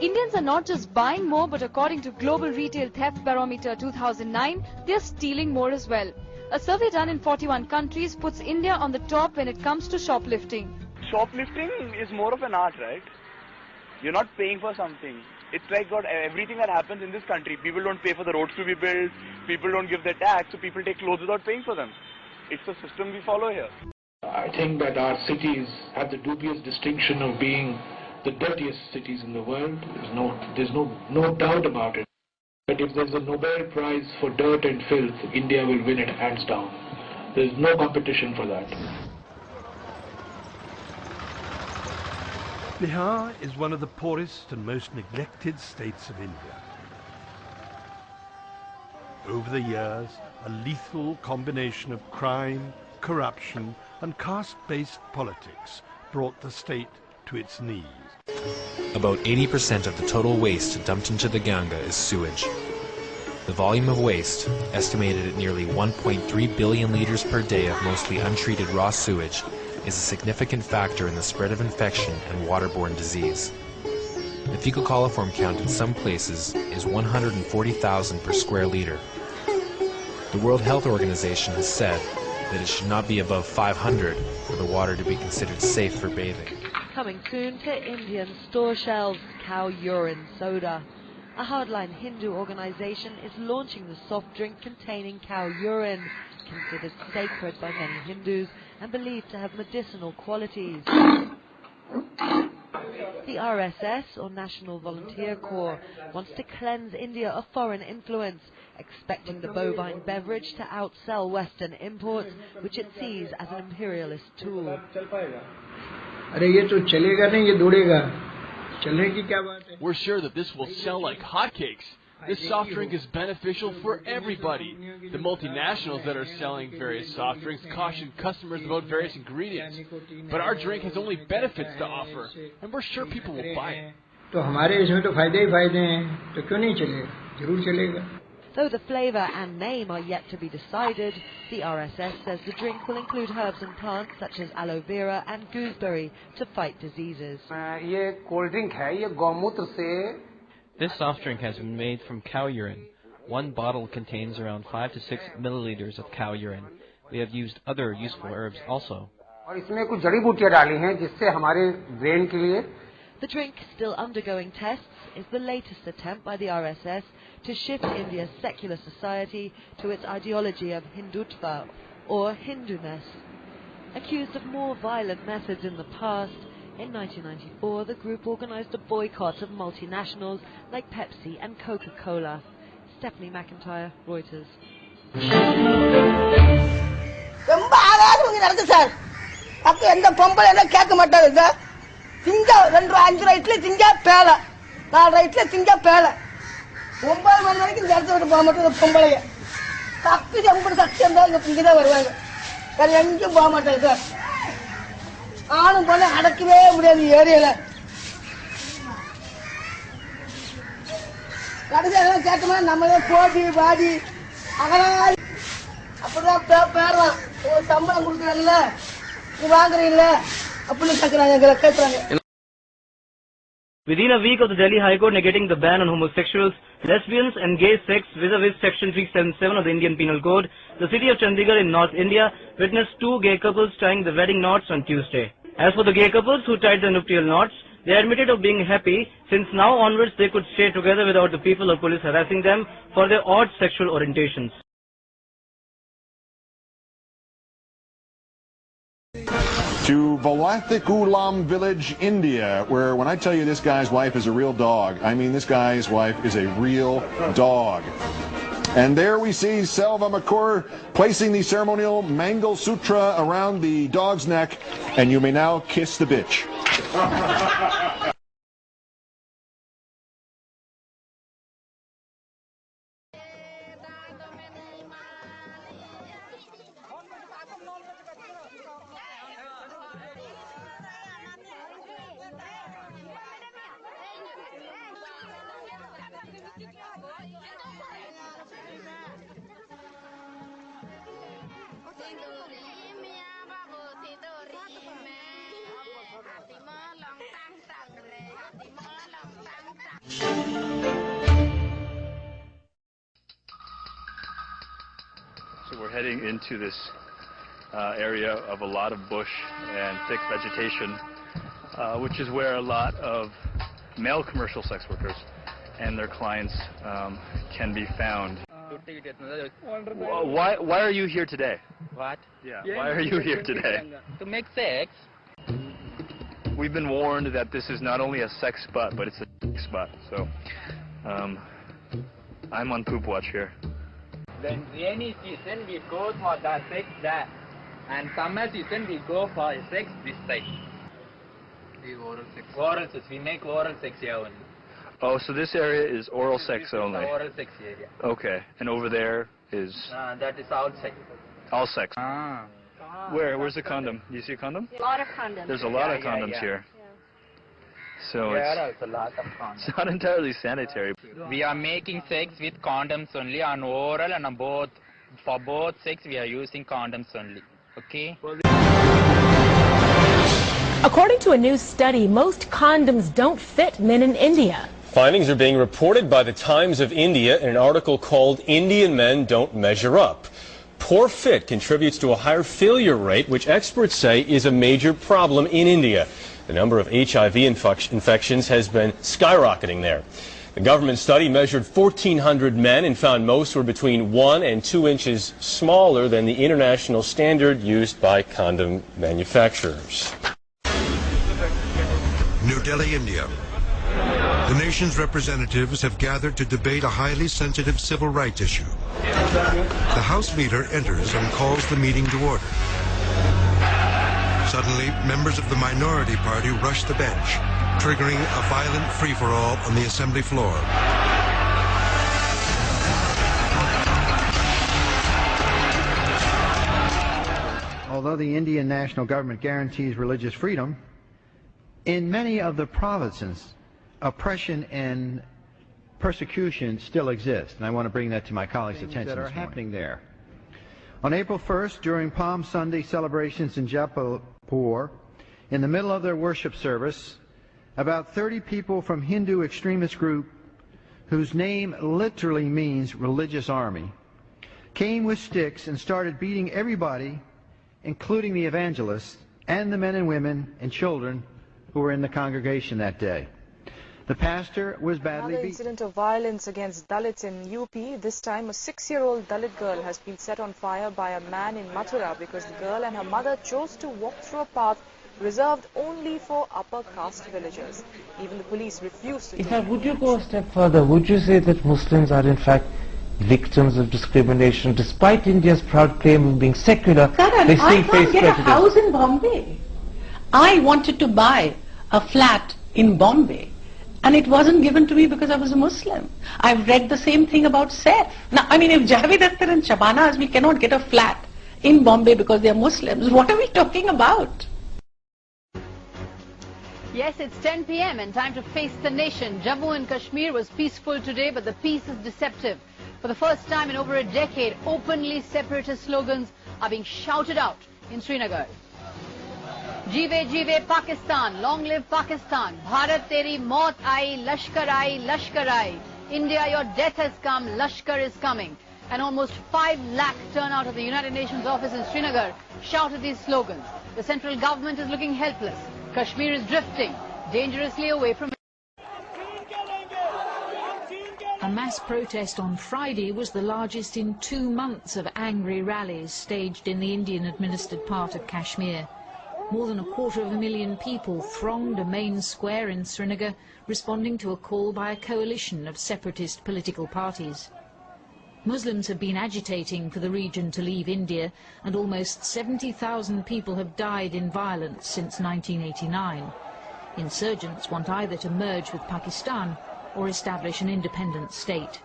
Indians are not just buying more, but according to Global Retail Theft Barometer 2009, they are stealing more as well. A survey done in 41 countries puts India on the top when it comes to shoplifting. Shoplifting is more of an art, right? You're not paying for something. It's like everything that happens in this country. People don't pay for the roads to be built, people don't give their tax, so people take clothes without paying for them. It's the system we follow here. I think that our cities have the dubious distinction of being the dirtiest cities in the world. There's no doubt about it. But if there's a Nobel Prize for dirt and filth, India will win it hands down. There's no competition for that. Bihar is one of the poorest and most neglected states of India. Over the years, a lethal combination of crime, corruption and caste-based politics brought the state to its knees. About 80% of the total waste dumped into the Ganga is sewage. The volume of waste, estimated at nearly 1.3 billion liters per day of mostly untreated raw sewage, is a significant factor in the spread of infection and waterborne disease. The fecal coliform count in some places is 140,000 per square liter. The World Health Organization has said that it should not be above 500 for the water to be considered safe for bathing. Coming soon to Indian store shelves, cow urine soda. A hardline Hindu organization is launching the soft drink containing cow urine, considered sacred by many Hindus and believed to have medicinal qualities. The RSS, or National Volunteer Corps, wants to cleanse India of foreign influence, expecting the bovine beverage to outsell Western imports, which it sees as an imperialist tool. We're sure that this will sell like hotcakes. This soft drink is beneficial for everybody. The multinationals that are selling various soft drinks caution customers about various ingredients. But our drink has only benefits to offer, and we're sure people will buy it. Though the flavour and name are yet to be decided, the RSS says the drink will include herbs and plants such as aloe vera and gooseberry to fight diseases. This soft drink has been made from cow urine. One bottle contains around 5 to 6 milliliters of cow urine. We have used other useful herbs also. The drink, still undergoing tests, is the latest attempt by the RSS to shift India's secular society to its ideology of Hindutva, or Hinduness. Accused of more violent methods in the past, in 1994 the group organized a boycott of multinationals like Pepsi and Coca-Cola. Stephanie McIntyre, Reuters. Within a week of the Delhi High Court negating the ban on homosexuals, lesbians and gay sex vis-a-vis Section 377 of the Indian Penal Code, the city of Chandigarh in North India witnessed two gay couples tying the wedding knots on Tuesday. As for the gay couples who tied the nuptial knots, they admitted of being happy since now onwards they could stay together without the people or police harassing them for their odd sexual orientations. To Valathikulam village, India, where when I tell you this guy's wife is a real dog, I mean this guy's wife is a real dog. And there we see Selva Makur placing the ceremonial Mangal Sutra around the dog's neck, and you may now kiss the bitch. Hati mo long tang tang le, hati mo long tang tang. heading into this area of a lot of bush and thick vegetation, which is where a lot of male commercial sex workers and their clients can be found. Why are you here today? What? Yeah, why are you here today? To make sex. We've been warned that this is not only a sex spot, but it's a sex spot. So, I'm on poop watch here. Then rainy season we go for the sex there, and summer season we go for sex this side. Oral sex. Oral sex. We make oral sex here only. Oh, so this area is oral sex only. Oral sex area. Okay, and over there is that is outside. all sex. Where's the condom? Do you see a condom? A lot of condoms. There's a lot of condoms here. So There's a lot of condoms. it's not entirely sanitary. We are making sex with condoms only on oral and on both. For both sex we are using condoms only. Okay? According to a new study, most condoms don't fit men in India. Findings are being reported by the Times of India in an article called "Indian Men Don't Measure Up." Poor fit contributes to a higher failure rate, which experts say is a major problem in India. The number of HIV infections has been skyrocketing there. The government study measured 1,400 men and found most were between 1 and 2 inches smaller than the international standard used by condom manufacturers. New Delhi, India. The nation's representatives have gathered to debate a highly sensitive civil rights issue. The House leader enters and calls the meeting to order. Suddenly, members of the minority party rush the bench, triggering a violent free-for-all on the assembly floor. Although the Indian national government guarantees religious freedom, in many of the provinces, oppression and persecution still exist, and I want to bring that to my colleagues' attention that are happening there. On April 1st, during Palm Sunday celebrations in Jaipur, in the middle of their worship service, about 30 people from Hindu extremist group, whose name literally means religious army, came with sticks and started beating everybody, including the evangelists and the men and women and children who were in the congregation that day. The pastor was badly beaten. Another incident of violence against Dalits in UP. This time a 6-year-old Dalit girl has been set on fire by a man in Mathura because the girl and her mother chose to walk through a path reserved only for upper caste villagers. Even the police refused to take Would you go a step further? Would you say that Muslims are in fact victims of discrimination? Despite India's proud claim of being secular, they still face prejudice. I can't get a house in Bombay. I wanted to buy a flat in Bombay, and it wasn't given to me because I was a Muslim. I've read the same thing about Saif. Now, I mean, if Javed Akhtar and Shabana Azmi cannot get a flat in Bombay because they are Muslims, what are we talking about? Yes, it's 10 p.m. and time to face the nation. Jammu and Kashmir was peaceful today, but the peace is deceptive. For the first time in over a decade, openly separatist slogans are being shouted out in Srinagar. Jeeve jeeve Pakistan, long live Pakistan. Bharat teri maut aayi, Lashkar aayi. India, your death has come, Lashkar is coming. And almost 5 lakh turnout at the United Nations office in Srinagar shouted these slogans. The central government is looking helpless. Kashmir is drifting dangerously away from it. A mass protest on Friday was the largest in 2 months of angry rallies staged in the Indian-administered part of Kashmir. More than 250,000 people thronged a main square in Srinagar, responding to a call by a coalition of separatist political parties. Muslims have been agitating for the region to leave India, and almost 70,000 people have died in violence since 1989. Insurgents want either to merge with Pakistan or establish an independent state.